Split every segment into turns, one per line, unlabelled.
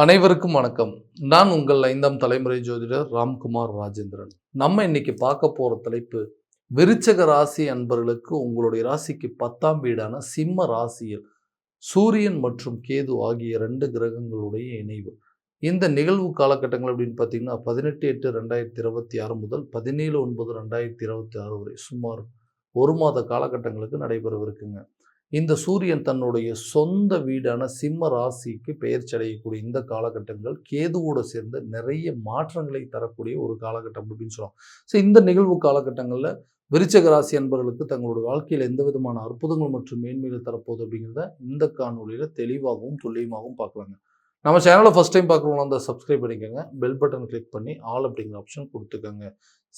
அனைவருக்கும் வணக்கம். நான் உங்கள் 5ஆம் தலைமுறை ஜோதிடர் ராம்குமார் ராஜேந்திரன். நம்ம இன்னைக்கு பார்க்க போற தலைப்பு, விருச்சக ராசி அன்பர்களுக்கு உங்களுடைய ராசிக்கு 10ஆம் வீடான சிம்ம ராசியில் சூரியன் மற்றும் கேது ஆகிய 2 கிரகங்களுடைய இணைவு. இந்த நிகழ்வு காலகட்டங்கள் அப்படின்னு பார்த்தீங்கன்னா, 18/8/2026 முதல் 17/9/2026 வரை சுமார் 1 மாத காலகட்டங்களுக்கு நடைபெறவிருக்குங்க. இந்த சூரியன் தன்னுடைய சொந்த வீடான சிம்ம ராசிக்கு பெயர்ச்சி அடையக்கூடிய இந்த காலகட்டங்கள் கேதுவோடு சேர்ந்து நிறைய மாற்றங்களை தரக்கூடிய ஒரு காலகட்டம் அப்படின்னு சொல்லலாம். ஸோ இந்த நிகழ்வு காலகட்டங்களில் விருச்சக ராசி அன்பர்களுக்கு தங்களுடைய வாழ்க்கையில் எந்த விதமான அற்புதங்கள் மற்றும் மேன்மைகள் தரப்போகுது அப்படிங்கிறத இந்த காணொலியில் தெளிவாகவும் துல்லியமாகவும் பார்க்கலாங்க. நம்ம சேனலை ஃபஸ்ட் டைம் பார்க்குறவங்க அந்த சப்ஸ்கிரைப் பண்ணிக்கோங்க, பெல் பட்டன் கிளிக் பண்ணி ஆல் அப்படிங்கிற ஆப்ஷன் கொடுத்துக்கோங்க.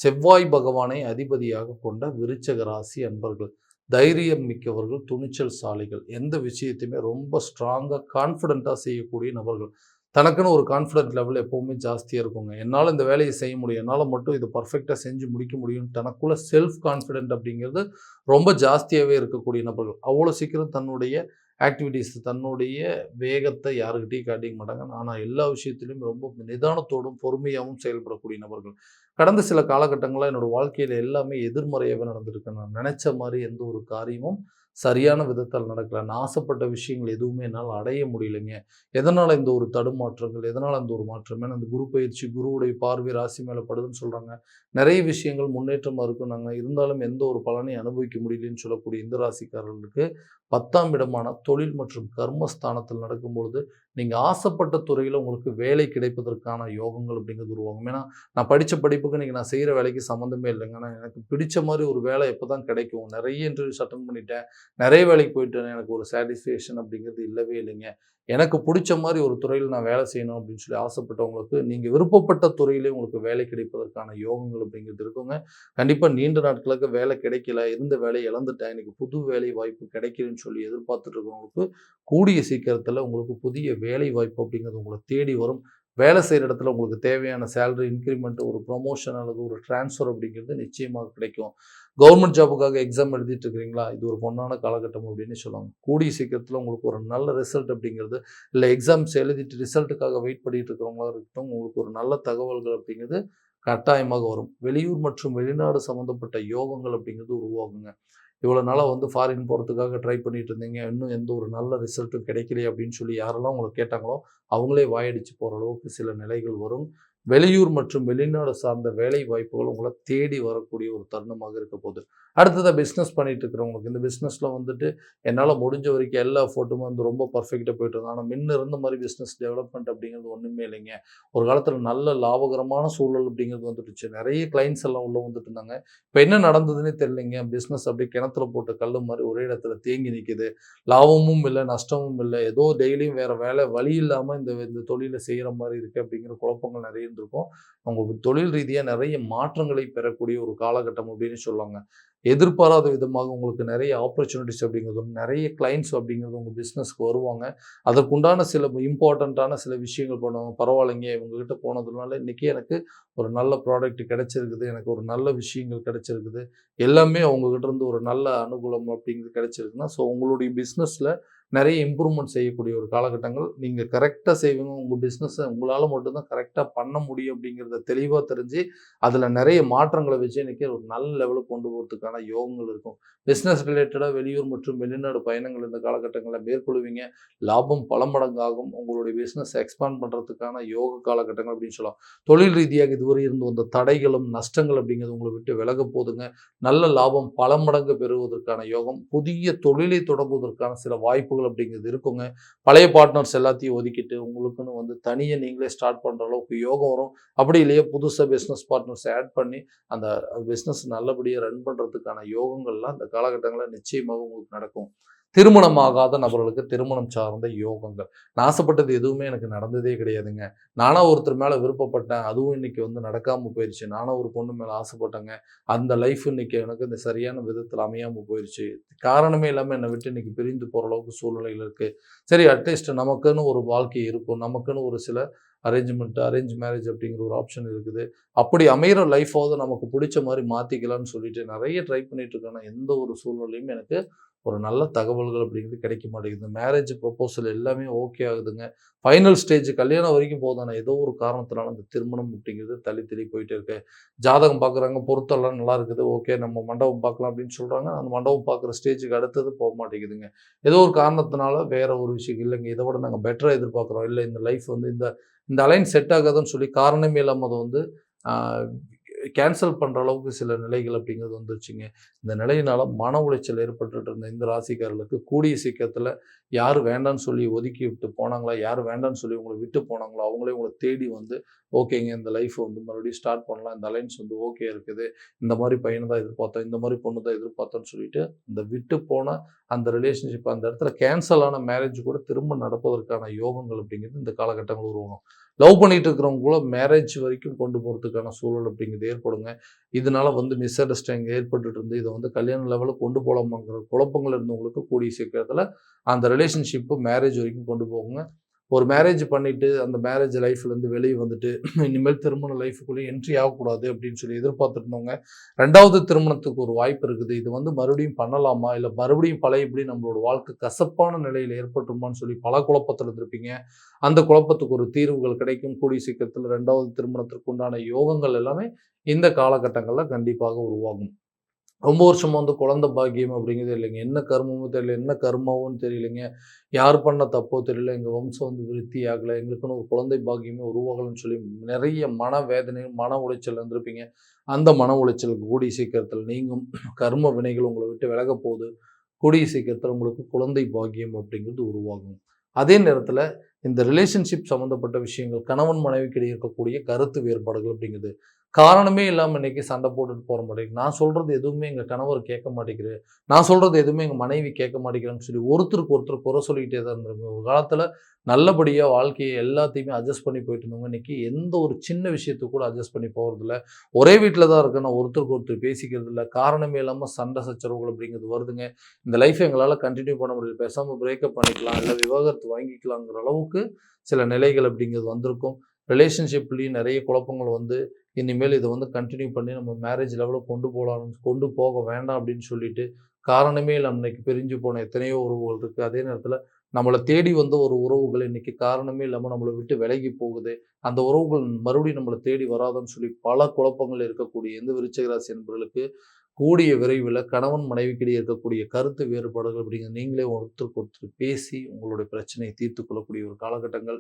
செவ்வாய் பகவானை அதிபதியாக கொண்ட விருச்சக ராசி அன்பர்கள் தைரியம் மிக்கவர்கள், துணிச்சல் சாலிகள், எந்த விஷயத்தையுமே ரொம்ப ஸ்ட்ராங்காக கான்ஃபிடென்ட்டாக செய்யக்கூடிய நபர்கள். தனக்குன்னு ஒரு கான்ஃபிடென்ட் லெவல் எப்போவுமே ஜாஸ்தியாக இருக்குங்க. என்னால் இந்த வேலையை செய்ய முடியும், என்னால் மட்டும் இது பர்ஃபெக்டாக செஞ்சு முடிக்க முடியும், தனக்குள்ள செல்ஃப் கான்ஃபிடென்ட் அப்படிங்கிறது ரொம்ப ஜாஸ்தியாகவே இருக்கக்கூடிய நபர்கள். அவ்வளோ சீக்கிரம் தன்னுடைய ஆக்டிவிட்டீஸ், தன்னுடைய வேகத்தை யாருக்கிட்டையும் காட்டிக்க மாட்டாங்க. ஆனால் எல்லா விஷயத்திலையும் ரொம்ப நிதானத்தோடும் பொறுமையாகவும் செயல்படக்கூடிய நபர்கள். கடந்த சில காலகட்டங்களாக என்னோடய வாழ்க்கையில் எல்லாமே எதிர்மறையாகவே நடந்திருக்கு. நான் நினச்ச மாதிரி எந்த ஒரு காரியமும் சரியான விதத்தால் நடக்கல. நான் ஆசைப்பட்ட விஷயங்கள் எதுவுமே என்னால் அடைய முடியலைங்க. எதனால் இந்த ஒரு தடுமாற்றங்கள், எதனால் அந்த ஒரு மாற்றம்? ஏன்னா அந்த குரு பயிற்சி, குருவுடைய பார்வை ராசி மேலே படுதுன்னு சொல்கிறாங்க. நிறைய விஷயங்கள் முன்னேற்றமாக இருக்கும். நாங்கள் இருந்தாலும் எந்த ஒரு பலனையும் அனுபவிக்க முடியலன்னு சொல்லக்கூடிய இந்த ராசிக்காரர்களுக்கு 10ஆம் இடமான தொழில் மற்றும் கர்மஸ்தானத்தில் நடக்கும்பொழுது நீங்கள் ஆசைப்பட்ட துறையில் உங்களுக்கு வேலை கிடைப்பதற்கான யோகங்கள் அப்படிங்கிறது உருவாகும். ஏன்னா நான் படித்த படிப்புக்கு இன்றைக்கி நான் செய்கிற வேலைக்கு சம்மந்தமே இல்லைங்க. ஆனால் எனக்கு பிடிச்ச மாதிரி ஒரு வேலை எப்போ தான் கிடைக்கும்? நிறைய இன்டர்வியூஸ் அட்டன் பண்ணிட்டேன், நிறைய வேலைக்கு போயிட்டேன், எனக்கு ஒரு சாட்டிஸ்ஃபேக்ஷன் அப்படிங்கிறது இல்லவே இல்லைங்க. எனக்கு பிடிச்ச மாதிரி ஒரு துறையில் நான் வேலை செய்யணும் அப்படின்னு சொல்லி ஆசைப்பட்டவங்களுக்கு நீங்கள் விருப்பப்பட்ட துறையிலே உங்களுக்கு வேலை கிடைப்பதற்கான யோகங்கள் அப்படிங்கிறது இருக்குங்க. கண்டிப்பாக நீண்ட நாட்களுக்கு வேலை கிடைக்கல, இருந்த வேலையை இழந்துட்டேன், எனக்கு புது வேலை வாய்ப்பு கிடைக்கலன்னு சொல்லி எதிர்பார்த்துட்டு இருக்கிறவங்களுக்கு கூடிய சீக்கிரத்தில் உங்களுக்கு புதிய வேலை வாய்ப்பு அப்படிங்கிறது உங்களை தேடி வரும். வேலை செய்கிற இடத்துல உங்களுக்கு தேவையான சேலரி இன்க்ரிமெண்ட், ஒரு ப்ரொமோஷன் அல்லது ஒரு ட்ரான்ஸ்ஃபர் அப்படிங்கிறது நிச்சயமாக கிடைக்கும். கவர்மெண்ட் ஜாபுக்காக எக்ஸாம் எழுதிட்டு இருக்கிறீங்களா? இது ஒரு பொன்னான காலகட்டம் அப்படின்னு சொல்லுவாங்க. கூடிய சீக்கிரத்தில் உங்களுக்கு ஒரு நல்ல ரிசல்ட் அப்படிங்கிறது, இல்லை எக்ஸாம்ஸ் எழுதிட்டு ரிசல்ட்டுக்காக வெயிட் பண்ணிட்டு இருக்கிறவங்களா இருக்கட்டும், உங்களுக்கு ஒரு நல்ல தகவல்கள் அப்படிங்கிறது கட்டாயமாக வரும். வெளியூர் மற்றும் வெளிநாடு சம்மந்தப்பட்ட யோகங்கள் அப்படிங்கிறது உருவாகுங்க. இவ்வளோ நாளாக ஃபாரின் போகிறதுக்காக ட்ரை பண்ணிட்டு இருந்தீங்க, இன்னும் எந்த ஒரு நல்ல ரிசல்ட்டும் கிடைக்கலையே அப்படின்னு சொல்லி யாரெல்லாம் உங்களை கேட்டாங்களோ அவங்களே வாயடிச்சு போகிற அளவுக்கு சில நிலைகள் வரும். வெளியூர் மற்றும் வெளிநாடு சார்ந்த வேலை வாய்ப்புகள் உங்களை தேடி வரக்கூடிய ஒரு தருணமாக இருக்க போகுது. அடுத்ததாக பிஸ்னஸ் பண்ணிட்டு இருக்கிறவங்களுக்கு இந்த பிஸ்னஸில் என்னால் முடிஞ்ச வரைக்கும் எல்லா எஃபோர்ட்டுமே ரொம்ப பர்ஃபெக்டாக போயிட்டு இருந்தோம். ஆனால் முன்ன இருந்த மாதிரி பிஸ்னஸ் டெவலப்மெண்ட் அப்படிங்கிறது ஒன்றுமே இல்லைங்க. ஒரு காலத்தில் நல்ல லாபகரமான சூழல் அப்படிங்கிறது வந்துட்டுச்சு. நிறைய கிளைண்ட்ஸ் எல்லாம் உள்ளே வந்துட்டு இருந்தாங்க. இப்போ என்ன நடந்ததுன்னே தெரியலைங்க. பிஸ்னஸ் அப்படியே கிணத்துல போட்ட கல் மாதிரி ஒரே இடத்துல தேங்கி நிற்கிது. லாபமும் இல்லை, நஷ்டமும் இல்லை. ஏதோ டெய்லியும் வேறு வேலை வழி இல்லாமல் இந்த தொழிலை செய்கிற மாதிரி இருக்குது அப்படிங்கிற குழப்பங்கள் நிறைய இருக்கும். அவங்க தொழில் ரீதியாக நிறைய மாற்றங்களை பெறக்கூடிய ஒரு காலகட்டம் அப்படின்னு சொல்லுவாங்க. எதிர்பாராத விதமாக உங்களுக்கு நிறைய ஆப்பர்ச்சுனிட்டிஸ் அப்படிங்கிறதும், நிறைய கிளைண்ட்ஸ் அப்படிங்கிறது உங்கள் பிஸ்னஸ்க்கு வருவாங்க. அதற்குண்டான சில இம்பார்ட்டண்ட்டான சில விஷயங்கள் பண்ணுவாங்க. பரவாயில்லைங்க, இவங்ககிட்ட போனதுனால இன்றைக்கி எனக்கு ஒரு நல்ல ப்ராடக்ட் கிடைச்சிருக்குது, எனக்கு ஒரு நல்ல விஷயங்கள் கிடைச்சிருக்குது, எல்லாமே அவங்ககிட்ட இருந்து ஒரு நல்ல அனுகூலம் அப்படிங்கிறது கிடைச்சிருக்குன்னா, ஸோ உங்களுடைய பிஸ்னஸில் நிறைய இம்ப்ரூவ்மெண்ட் செய்யக்கூடிய ஒரு காலகட்டங்கள். நீங்கள் கரெக்டாக செய்வீங்க. உங்கள் பிஸ்னஸை உங்களால் மட்டும்தான் கரெக்டாக பண்ண முடியும் அப்படிங்கிறத தெளிவாக தெரிஞ்சு அதில் நிறைய மாற்றங்களை வச்சு இன்றைக்கி ஒரு நல்ல லெவலுக்கு கொண்டு போகிறதுக்கான யோகங்கள் இருக்கும். பிஸ்னஸ் ரிலேட்டடாக வெளியூர் மற்றும் வெளிநாடு பயணங்கள் இந்த காலகட்டங்களில் மேற்கொள்வீங்க. லாபம் பல மடங்காகும். உங்களுடைய பிஸ்னஸ் எக்ஸ்பாண்ட் பண்ணுறதுக்கான யோக காலகட்டங்கள் அப்படின்னு சொல்லலாம். தொழில் ரீதியாக இதுவரை இருந்து வந்த தடைகளும் நஷ்டங்கள் அப்படிங்கிறது உங்களை விட்டு விலக போதுங்க. நல்ல லாபம் பல மடங்கு பெறுவதற்கான யோகம், புதிய தொழிலை தொடங்குவதற்கான சில வாய்ப்புகள் அப்படிங்கிறது இருக்குங்க. பழைய பார்ட்னர்ஸ் எல்லாத்தையும் ஒதுக்கிட்டு உங்களுக்குன்னு தனியாக நீங்களே ஸ்டார்ட் பண்ணுற அளவுக்கு யோகம் வரும். அப்படி இல்லையா புதுசாக பிஸ்னஸ் பார்ட்னர்ஸ் ஆட் பண்ணி அந்த பிஸ்னஸ் நல்லபடியாக ரன் பண்ணுறதுக்கான யோகங்கள்லாம் இந்த காலகட்டங்களில் நிச்சயமாக உங்களுக்கு நடக்கும். திருமணமாகாத நபர்களுக்கு திருமணம் சார்ந்த யோகங்கள். நான் ஆசைப்பட்டது எதுவுமே எனக்கு நடந்ததே கிடையாதுங்க. நானா ஒருத்தர் மேலே விருப்பப்பட்டேன், அதுவும் இன்னைக்கு நடக்காமல் போயிடுச்சு. நானும் ஒரு பொண்ணு மேலே ஆசைப்பட்டேங்க, அந்த லைஃப் இன்னைக்கு எனக்கு இந்த சரியான விதத்தில் அமையாமல் போயிடுச்சு. காரணமே இல்லாமல் என்னை விட்டு இன்னைக்கு பிரிந்து போகிற அளவுக்கு சூழ்நிலைகள் இருக்குது. சரி, அட்லீஸ்ட் நமக்குன்னு ஒரு வாழ்க்கை இருக்கும், நமக்குன்னு ஒரு சில அரேஞ்ச் மேரேஜ் அப்படிங்கிற ஒரு ஆப்ஷன் இருக்குது. அப்படி அமைகிற லைஃபாவது நமக்கு பிடிச்ச மாதிரி மாற்றிக்கலாம்னு சொல்லிட்டு நிறைய ட்ரை பண்ணிட்டு இருக்கேன். எந்த ஒரு சூழ்நிலையும் எனக்கு ஒரு நல்ல தகவல்கள் அப்படிங்கிறது கிடைக்க மாட்டேங்குது. மேரேஜ் ப்ரொபோசல் எல்லாமே ஓகே ஆகுதுங்க. ஃபைனல் ஸ்டேஜ் கல்யாணம் வரைக்கும் போகுதானே, ஏதோ ஒரு காரணத்தினால அந்த திருமணம் அப்படிங்கிறது தள்ளி தள்ளி போயிட்டே இருக்கு. ஜாதகம் பார்க்குறாங்க, பொருத்தம்லாம் நல்லா இருக்குது. ஓகே நம்ம மண்டபம் பார்க்கலாம் அப்படின்னு சொல்றாங்க. அந்த மண்டபம் பார்க்குற ஸ்டேஜுக்கு அடுத்தது போ மாட்டேங்குதுங்க. ஏதோ ஒரு காரணத்தினால வேற ஒரு விஷயம் இல்லைங்க. இத விட நாங்க பெட்டரா எதிர்பார்க்குறோம். இல்ல இந்த லைஃப் வந்து இந்த இந்த அலைன் செட் ஆகாதுன்னு சொல்லி காரணமே இல்லாம அத வந்து ஆ கேன்சல் பண்ற அளவுக்கு சில நிலைகள் அப்படிங்கிறது வந்துருச்சுங்க. இந்த நிலையினால மன உளைச்சல் ஏற்பட்டுட்டு இருந்த இந்த ராசிக்காரர்களுக்கு கூடிய சீக்கிரத்தில யார் வேண்டான்னு சொல்லி ஒதுக்கி விட்டு போனாங்களா, யார் வேண்டான்னு சொல்லி உங்கள விட்டு போனாங்களோ, அவங்களே உங்கள தேடி வந்து, ஓகேங்க இந்த லைஃப் வந்து மறுபடியும் ஸ்டார்ட் பண்ணலாம். இந்த அலைன்ஸ் வந்து ஓகே இருக்குது. இந்த மாரி பையன தான் எதிர்பார்த்தோம். இந்த மாரி பொண்ணு தான் எதிர்பார்த்தோம்ன்னு சொல்லிட்டு, இந்த விட்டு போன அந்த ரிலேஷன்ஷிப் அந்த இடத்துல கேன்சல் ஆன மேரேஜ் கூட திரும்ப நடப்பதற்கான யோகங்கள் அப்படிங்கிறது இந்த காலகட்டங்கள்ல உருவாகும். லவ் பண்ணிட்டு இருக்கிறவங்க கூட மேரேஜ் வரைக்கும் கொண்டு போறதுக்கான சூழல் அப்படிங்கிறது ஏற்படுங்க. இதனால வந்து மிஸ் அண்டர்ஸ்டாண்டிங் ஏற்பட்டுட்டு இருந்து, இத வந்து கல்யாண லெவலுக்கு கொண்டு போலாமாங்கிற குழப்பங்கள் இருந்தவங்களுக்கு கூடிய சீக்கிரத்தில அந்த ரிலேஷன்ஷிப் மேரேஜ் வரைக்கும் கொண்டு போகுங்க. ஒரு மேரேஜ் பண்ணிட்டு, அந்த மேரேஜ் லைஃப்லேருந்து வெளிய வந்துட்டு, இனிமேல் திருமண லைஃப்க்குள்ள என்ட்ரி ஆகக்கூடாது அப்படின்னு சொல்லி எதிர்பார்த்துட்டு இருந்தவங்க, 2வது திருமணத்துக்கு ஒரு வாய்ப்பு இருக்குது. இது வந்து மறுபடியும் பண்ணலாமா? இல்ல மறுபடியும் பழையபடி நம்மளோட வாழ்க்கை கசப்பான நிலையில ஏற்பட்டுருமான்னு சொல்லி பல குழப்பத்துல இருந்திருப்பீங்க. அந்த குழப்பத்துக்கு ஒரு தீர்வுகள் கிடைக்கும். கூடிய சீக்கிரத்தில 2வது திருமணத்திற்கு உண்டான யோகங்கள் எல்லாமே இந்த காலகட்டங்கள்ல கண்டிப்பாக உருவாகும். ரொம்ப வருஷமா வந்து குழந்தை பாக்கியம் அப்படிங்கிறதே இல்லைங்க. என்ன கர்மமோ தெரியல, என்ன கர்மாவோன்னு தெரியலைங்க. யார் பண்ண தப்போ தெரியல. எங்க வம்சம் வந்து விருத்தி ஆகல. எங்களுக்குன்னு ஒரு குழந்தை பாக்கியமே உருவாகலன்னு சொல்லி நெறைய மனவேதனை, மன உளைச்சல்ல இருந்திருப்பீங்க. அந்த மன உளைச்சலுக்கு கூடிய சீக்கிரத்தில நீங்கும். கர்ம வினைகள் உங்கள விட்டு விலகப் போகுது. கூடிய சீக்கிரத்தில உங்களுக்கு குழந்தை பாக்கியம் அப்படிங்கிறது உருவாகும். அதே நேரத்தில இந்த ரிலேஷன்ஷிப் சம்மந்தப்பட்ட விஷயங்கள், கணவன் மனைவிக்கு இடையே இருக்கக்கூடிய கருத்து வேறுபாடுகள் அப்படிங்கிறது, காரணமே இல்லாம இன்னைக்கு சண்டை போட்டுட்டு போற மாட்டேங்குது. நான் சொல்றது எதுவுமே எங்க கணவர் கேட்க மாட்டேங்கிறாரு. நான் சொல்றது எதுவுமே எங்க மனைவி கேட்க மாட்டேங்கிறாங்கன்னு சொல்லி ஒருத்தருக்கு ஒருத்தர் குறை சொல்லிக்கிட்டே தான் இருந்திருங்க. ஒரு காலத்தில நல்லபடியா வாழ்க்கைய எல்லாத்தையுமே அட்ஜஸ்ட் பண்ணி போயிட்டு இருந்தவங்க, இன்னைக்கு எந்த ஒரு சின்ன விஷயத்துக்கு கூட அட்ஜஸ்ட் பண்ணி போறதில்ல. ஒரே வீட்ல தான் இருக்கோம். ஆனா ஒருத்தருக்கு ஒருத்தர் பேசிக்கிறது இல்ல. காரணமே இல்லாம சண்டை சச்சரவுகள் அப்படிங்கிறது வருதுங்க. இந்த லைஃப்ப எங்களால கன்டின்யூ பண்ண முடியல. பேசாம பிரேக்கப் பண்ணிக்கலாம். இல்ல விவாகரத்து வாங்கிக்கலாங்கிற அளவுக்கு சில நிலைகள் அப்படிங்கிறது வந்திருக்கும். ரிலேஷன்ஷிப்லயும் நெறைய குழப்பங்கள் வந்து, இனிமேல் இத வந்து கன்டின்யூ பண்ணி நம்ம மேரேஜ் லெவலுக்கு கொண்டு போக வேண்டாம் அப்படின்னு சொல்லிட்டு, காரணமே இல்லாம இன்னைக்கு பிரிஞ்சு போன எத்தனையோ உறவுகள் இருக்கு. அதே நேரத்தில நம்மள தேடி வந்த ஒரு உறவுகள் இன்னைக்கு காரணமே இல்லாம நம்மள விட்டு விலகி போகுது. அந்த உறவுகள் மறுபடியும் நம்மள தேடி வராதுன்னு சொல்லி பல குழப்பங்கள் இருக்கக்கூடிய இந்த விருச்சிக ராசி என்பவர்களுக்கு கூடிய விரைவில கணவன் மனைவிக்கிடையே இருக்கக்கூடிய கருத்து வேறுபாடுகள் அப்படிங்கிற நீங்களே ஒருத்தருக்கு ஒருத்தர் பேசி உங்களுடைய பிரச்சனையை தீர்த்துக் கொள்ளக்கூடிய ஒரு காலகட்டங்கள்.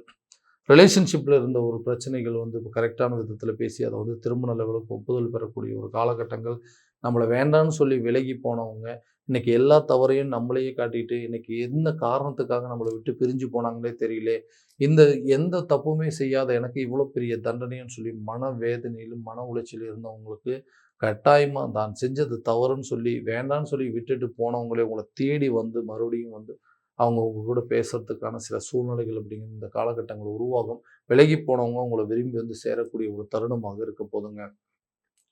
ரிலேஷன்ஷிப்ல இருந்த ஒரு பிரச்சனைகள் வந்து இப்ப கரெக்ட்டான விதத்தில பேசி அத வந்து திருமண லெவலுக்கு ஒப்புதல் பெறக்கூடிய ஒரு காலகட்டங்கள். நம்மள வேண்டான்னு சொல்லி விலகி போனவங்க, இன்னைக்கு எல்லா தவறையும் நம்மளையே காட்டிட்டு, இன்னைக்கு என்ன காரணத்துக்காக நம்மள விட்டு பிரிஞ்சு போனாங்களே தெரியலே! இந்த எந்த தப்புமே செய்யாத எனக்கு இவ்வளோ பெரிய தண்டனைன்னு சொல்லி மனவேதனையிலும், மன உளைச்சலும் இருந்தவங்களுக்கு, கட்டாயமா தான் செஞ்சது தவறுன்னு சொல்லி, வேண்டான்னு சொல்லி விட்டுட்டு போனவங்களே உங்கள தேடி வந்து மறுபடியும் வந்து அவங்க உங்க கூட பேசுறதுக்கான சில சூழ்நிலைகள் அப்படிங்கிற இந்த காலகட்டங்கள் உருவாகும். விலகி போனவங்க உங்கள விரும்பி வந்து சேரக்கூடிய ஒரு தருணமாக இருக்க போதுங்க.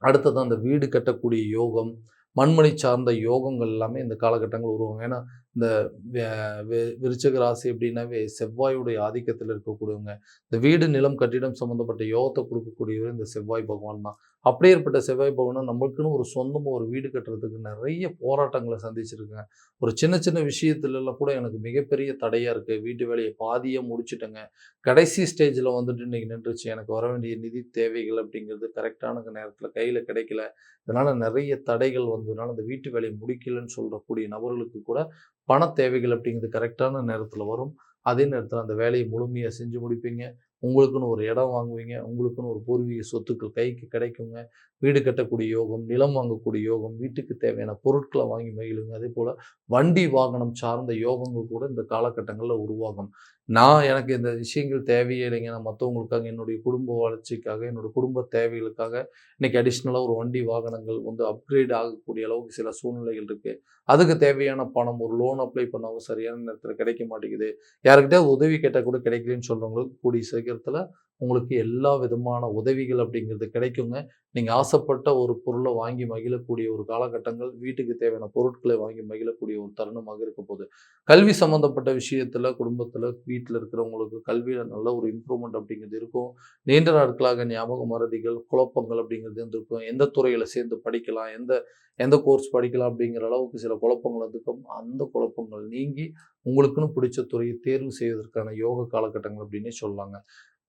அடுத்தது அந்த வீடு கட்டக்கூடிய யோகம், மண்மனை சார்ந்த யோகங்கள் எல்லாமே இந்த காலகட்டங்கள் உருவாகும். ஏன்னா, இந்த வெ வெ விருச்சிக ராசி அப்படின்னாவே செவ்வாயுடைய ஆதிக்கத்தில இருக்கக்கூடியவங்க. இந்த வீடு, நிலம், கட்டிடம் சம்மந்தப்பட்ட யோகத்த குடுக்கக்கூடியவர் இந்த செவ்வாய் பகவான் தான். அப்படியேற்பட்ட செவ்வாய் பகவான் நம்மளுக்குன்னு ஒரு சொந்தமா ஒரு வீடு கட்டுறதுக்கு நெறைய போராட்டங்கள சந்திச்சிருக்கேங்க. ஒரு சின்ன சின்ன விஷயத்துலலாம் கூட எனக்கு மிகப்பெரிய தடையா இருக்கு. வீட்டு வேலைய பாதியா முடிச்சுட்டேங்க. கடைசி ஸ்டேஜ்ல வந்துட்டு இன்னைக்கு நின்றுச்சு. எனக்கு வர வேண்டிய நிதி தேவைகள் அப்படிங்கிறது கரெக்ட்டான நேரத்தில கையில கிடைக்கல. இதனால நெறைய தடைகள் வந்ததுனால, அந்த வீட்டு வேலைய முடிக்கலன்னு சொல்லக்கூடிய நபர்களுக்கு கூட பண தேவைகள் அப்படிங்கிறது கரெக்ட்டான நேரத்தில வரும். அதே நேரத்தில அந்த வேலைய முழுமையா செஞ்சு முடிப்பீங்க. உங்களுக்குன்னு ஒரு இடம் வாங்குவீங்க. உங்களுக்குன்னு ஒரு பூர்வீக சொத்துக்கள் கைக்கு கிடைக்குங்க. வீடு கட்டக்கூடிய யோகம், நிலம் வாங்கக்கூடிய யோகம், வீட்டுக்கு தேவையான பொருட்கள வாங்கி மகிழுங்க. அதேபோல வண்டி, வாகனம் சார்ந்த யோகங்கள் கூட இந்த காலகட்டங்கள்ல உருவாகும். எனக்கு இந்த விஷயங்கள் தேவையே இல்லைங்க. நான் மத்தவங்களுக்காக, என்னுடைய குடும்ப வளர்ச்சிக்காக, என்னோட குடும்ப தேவைகளுக்காக இன்னைக்கு அடிஷனலா ஒரு வண்டி, வாகனங்கள் வந்து அப்கிரேட் ஆகக்கூடிய அளவுக்கு சில சூழ்நிலைகள் இருக்கு. அதுக்கு தேவையான பணம் ஒரு லோன் அப்ளை பண்ணவும் சரியான நேரத்தில கிடைக்க மாட்டேங்குது. யார்கிட்டயாவது உதவி கேட்டா கூட கிடைக்கலன்னு சொல்றவங்களுக்கு கூடிய சீக்கிரத்தில உங்களுக்கு எல்லா விதமான உதவிகள் அப்படிங்கிறது கிடைக்குங்க. நீங்க ஆசைப்பட்ட ஒரு பொருள வாங்கி மகிழக்கூடிய ஒரு காலகட்டங்கள், வீட்டுக்கு தேவையான பொருட்களை வாங்கி மகிழக்கூடிய ஒரு தருணமாக இருக்க போது. கல்வி சம்மந்தப்பட்ட விஷயத்துல, குடும்பத்துல, வீட்ல இருக்கிறவங்களுக்கு கல்வியில நல்ல ஒரு இம்ப்ரூவ்மெண்ட் அப்படிங்கிறது இருக்கும். நீண்ட நாட்களாக ஞாபக மறதிகள், குழப்பங்கள் அப்படிங்கிறது இருந்திருக்கும். எந்த துறையில சேர்ந்து படிக்கலாம், எந்த எந்த கோர்ஸ் படிக்கலாம் அப்படிங்கிற அளவுக்கு சில குழப்பங்கள் வந்திருக்கும். அந்த குழப்பங்கள் நீங்கி, உங்களுக்குன்னு பிடிச்ச துறையை தேர்வு செய்வதற்கான யோக காலகட்டங்கள் அப்படின்னே சொல்லலாங்க.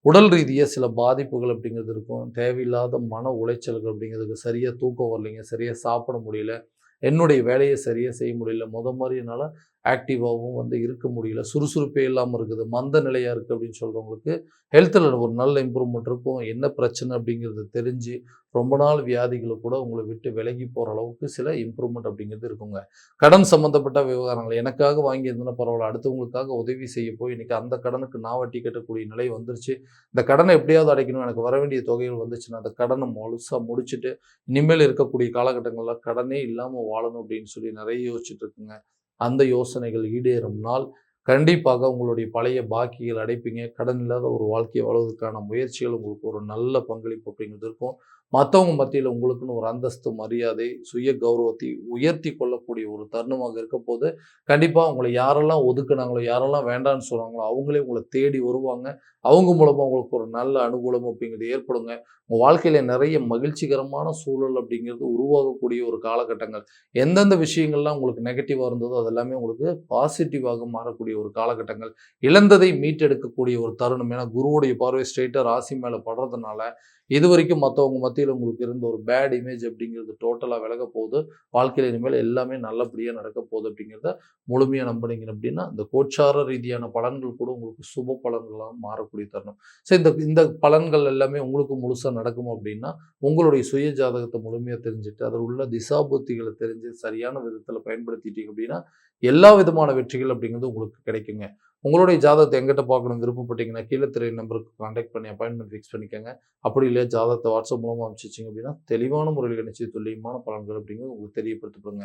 உடல் ரீதியா சில பாதிப்புகள் அப்படிங்கிறது இருக்கும். தேவையில்லாத மன உளைச்சல்கள் அப்படிங்கிறதுக்கு சரியா தூக்கம் வரலைங்க, சரியா சாப்பிட முடியல. என்னுடைய வேலைய சரியா செய்ய முடியல. மாரி என்னால ஆக்டிவாவும் இருக்க முடியல. சுறுசுறுப்பே இல்லாம இருக்குது. மந்த நிலையா இருக்கு அப்படின்னு சொல்றவங்களுக்கு, ஹெல்த்ல ஒரு நல்ல இம்ப்ரூவ்மெண்ட் இருக்கும். என்ன பிரச்சனை அப்படிங்கிறது தெரிஞ்சு, ரொம்ப நாள் வியாதிகள கூட உங்கள விட்டு விலகி போற அளவுக்கு சில இம்ப்ரூவ்மெண்ட் அப்படிங்கிறது இருக்குங்க. கடன் சம்மந்தப்பட்ட விவகாரங்கள் எனக்காக வாங்கியிருந்தனா பரவால்ல. அடுத்தவங்களுக்காக உதவி செய்ய போய் இன்னைக்கு அந்த கடனுக்கு நான் வட்டி கட்டக்கூடிய நிலை வந்துருச்சு. இந்த கடன எப்படியாவது அடைக்கணும். எனக்கு வர வேண்டிய தொகைகள் வந்துச்சுன்னா, அந்த கடன முழுசா முடிச்சுட்டு, இனிமேல் இருக்கக்கூடிய காலகட்டங்கள்ல கடனே இல்லாம வாழணும் அப்படின்னு சொல்லி நெறைய யோசிச்சுட்டு இருக்கேங்க. அந்த யோசனைகள் ஈடேறும் நாள் கண்டிப்பாக உங்களுடைய பழைய பாக்கிகள் அடைப்பீங்க. கடன் இல்லாத ஒரு வாழ்க்கைய வாழ்வதற்கான முயற்சிகள் உங்களுக்கு ஒரு நல்ல பங்களிப்பு அப்படிங்கிறது இருக்கும். மத்தவங்க மத்தியில உங்களுக்குன்னு ஒரு அந்தஸ்து, மரியாதை, சுய கௌரவத்தை உயர்த்தி கொள்ளக்கூடிய ஒரு தருணமாக இருக்கப்போது, கண்டிப்பா உங்கள யாரெல்லாம் ஒதுக்குனாங்களோ, யாரெல்லாம் வேண்டான்னு சொன்னாங்களோ, அவங்களே உங்கள தேடி வருவாங்க. அவங்க மூலமா உங்களுக்கு ஒரு நல்ல அனுகூலம் அப்படிங்கிறது ஏற்படுங்க. உங்க வாழ்க்கையில நிறைய மகிழ்ச்சிகரமான சூழல் அப்படிங்கிறது உருவாகக்கூடிய ஒரு காலகட்டங்கள். எந்தெந்த விஷயங்கள்லாம் உங்களுக்கு நெகட்டிவா இருந்ததோ, அது எல்லாமே உங்களுக்கு பாசிட்டிவாக மாறக்கூடிய ஒரு காலகட்டங்கள். இழந்ததை மீட்டெடுக்கக்கூடிய ஒரு தருணம். ஏன்னா குருவுடைய பார்வை ஸ்ட்ரெய்ட்டா ராசி மேல படுறதுனால, இதுவரைக்கும் மத்தவங்க மத்தியில உங்களுக்கு இருந்த ஒரு பேட் இமேஜ் அப்படிங்கிறது டோட்டலா விலகப் போகுது. வாழ்க்கையில இனிமேல் எல்லாமே நல்லபடியா நடக்கப் போகுது அப்படிங்கிறத முழுமையா நம்புனீங்க அப்படின்னா, இந்த கோச்சார ரீதியான பலன்கள் கூட உங்களுக்கு சுப பலன்களா மாறக்கூடிய தருணம். சரி, இந்த இந்த பலன்கள் எல்லாமே உங்களுக்கு முழுசா நடக்குமா அப்படின்னா, உங்களுடைய சுய ஜாதகத்த முழுமையா தெரிஞ்சுட்டு, அதில் உள்ள திசாபுத்திகள தெரிஞ்சு சரியான விதத்தில பயன்படுத்திட்டீங்க அப்படின்னா, எல்லா விதமான வெற்றிகள் அப்படிங்கிறது உங்களுக்கு கிடைக்குங்க. உங்களுடைய ஜாதகத்த என்கிட்ட பார்க்கணும்னு விருப்பப்பட்டீங்கன்னா, கீழ தெரியிற நம்பருக்கு கான்டாக்ட் பண்ணி அப்பாயின்ட்மென்ட் ஃபிக்ஸ் பண்ணிக்கங்க. அப்படி இல்லையா ஜாதகத்த வாட்ஸ்அப் மூலமா அனுப்பிச்சு வச்சீங்க அப்படின்னா, தெளிவான முறையில் கணிச்சு துல்லியமான பலன்கள் அப்படிங்கிறது உங்களுக்கு தெரியப்படுத்தப்படுங்க.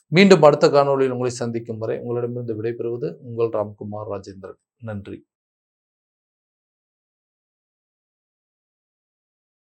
மீண்டும் அடுத்த காணொளியில் உங்களை சந்திக்கும் வரை உங்களிடமிருந்து விடைபெறுவது உங்கள் ராம்குமார் ராஜேந்திரன். நன்றி.